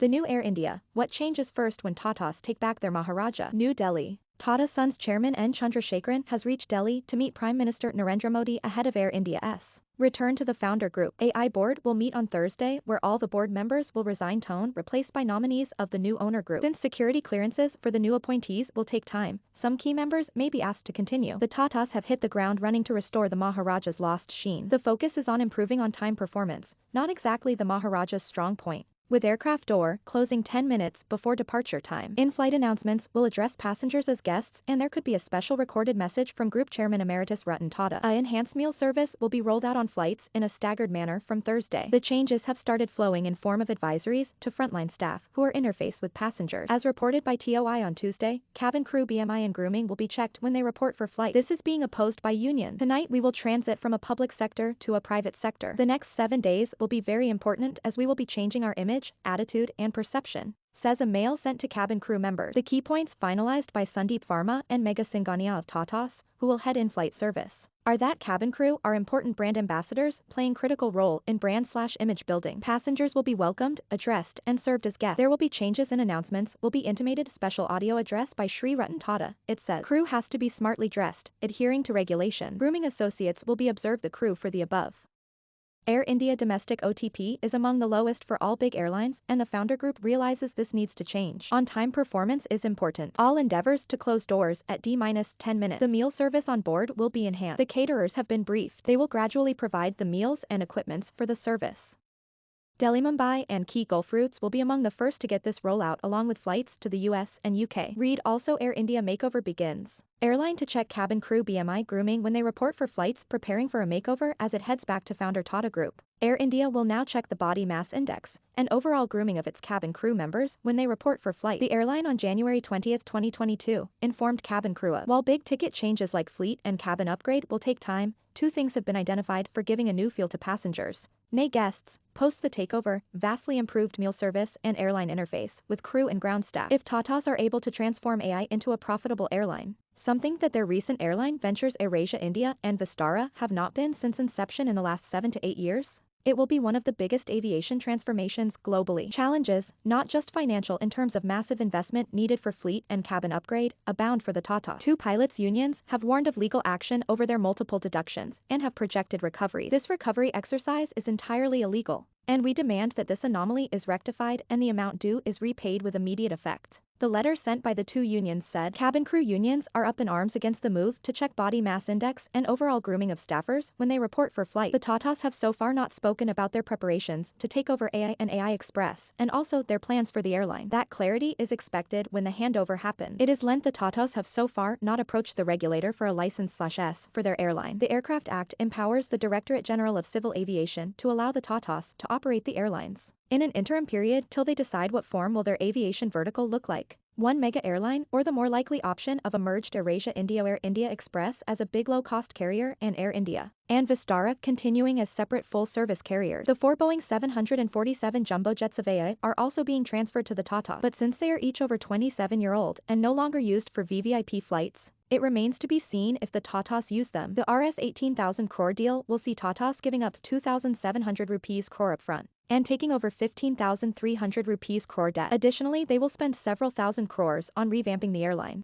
The new Air India, what changes first when Tatas take back their Maharaja? New Delhi. Tata Sons chairman N. Chandrasekaran has reached Delhi to meet Prime Minister Narendra Modi ahead of Air India's return to the founder group. AI board will meet on Thursday, where all the board members will resign, replaced by nominees of the new owner group. Since security clearances for the new appointees will take time, some key members may be asked to continue. The Tatas have hit the ground running to restore the Maharaja's lost sheen. The focus is on improving on-time performance, not exactly the Maharaja's strong point, with aircraft door closing 10 minutes before departure time. In-flight announcements will address passengers as guests, and there could be a special recorded message from Group Chairman Emeritus Ratan Tata. An enhanced meal service will be rolled out on flights in a staggered manner from Thursday. The changes have started flowing in form of advisories to frontline staff who are interfaced with passengers. As reported by TOI on Tuesday, cabin crew BMI and grooming will be checked when they report for flight. This is being opposed by union. Tonight we will transit from a public sector to a private sector. The next 7 days will be very important as we will be changing our image, attitude, and perception, says a mail sent to cabin crew members. The key points finalized by Sandeep Varma and Megha Singhania of Tatas, who will head in-flight service, are that cabin crew are important brand ambassadors playing critical role in brand/image building. Passengers will be welcomed, addressed, and served as guests. There will be changes and announcements will be intimated. Special audio address by Shri Ratan Tata. It says, crew has to be smartly dressed, adhering to regulation. Grooming associates will be observed the crew for the above. Air India domestic OTP is among the lowest for all big airlines, and the founder group realizes this needs to change. On-time performance is important. All endeavors to close doors at D-10 minutes. The meal service on board will be enhanced. The caterers have been briefed. They will gradually provide the meals and equipments for the service. Delhi, Mumbai, and key Gulf routes will be among the first to get this rollout, along with flights to the US and UK. Read also Air India makeover begins. Airline to check cabin crew BMI grooming when they report for flights, preparing for a makeover as it heads back to founder Tata Group. Air India will now check the body mass index and overall grooming of its cabin crew members when they report for flight. The airline on January 20, 2022, informed cabin crew while big ticket changes like fleet and cabin upgrade will take time, two things have been identified for giving a new feel to passengers, nay guests, post the takeover, vastly improved meal service and airline interface with crew and ground staff. If Tatas are able to transform AI into a profitable airline, something that their recent airline ventures AirAsia India and Vistara have not been since inception in the last 7 to 8 years, it will be one of the biggest aviation transformations globally. Challenges, not just financial in terms of massive investment needed for fleet and cabin upgrade, abound for the Tata. Two pilots' unions have warned of legal action over their multiple deductions and have projected recovery. This recovery exercise is entirely illegal, and we demand that this anomaly is rectified and the amount due is repaid with immediate effect. The letter sent by the two unions said cabin crew unions are up in arms against the move to check body mass index and overall grooming of staffers when they report for flight. The Tatas have so far not spoken about their preparations to take over AI and AI Express, and also their plans for the airline. That clarity is expected when the handover happens. It is lent the Tatas have so far not approached the regulator for a license/S for their airline. The Aircraft Act empowers the Directorate General of Civil Aviation to allow the Tatas to operate the airlines in an interim period till they decide what form will their aviation vertical look like. One mega airline, or the more likely option of a merged AirAsia India Air India Express as a big low-cost carrier and Air India and Vistara continuing as separate full-service carriers. The 4 Boeing 747 jumbo jets of AI are also being transferred to the Tata, but since they are each over 27-year-old and no longer used for VVIP flights, it remains to be seen if the Tatas use them. The Rs 18,000 crore deal will see Tatas giving up 2,700 rupees crore upfront and taking over 15,300 rupees crore debt. Additionally, they will spend several thousand crores on revamping the airline.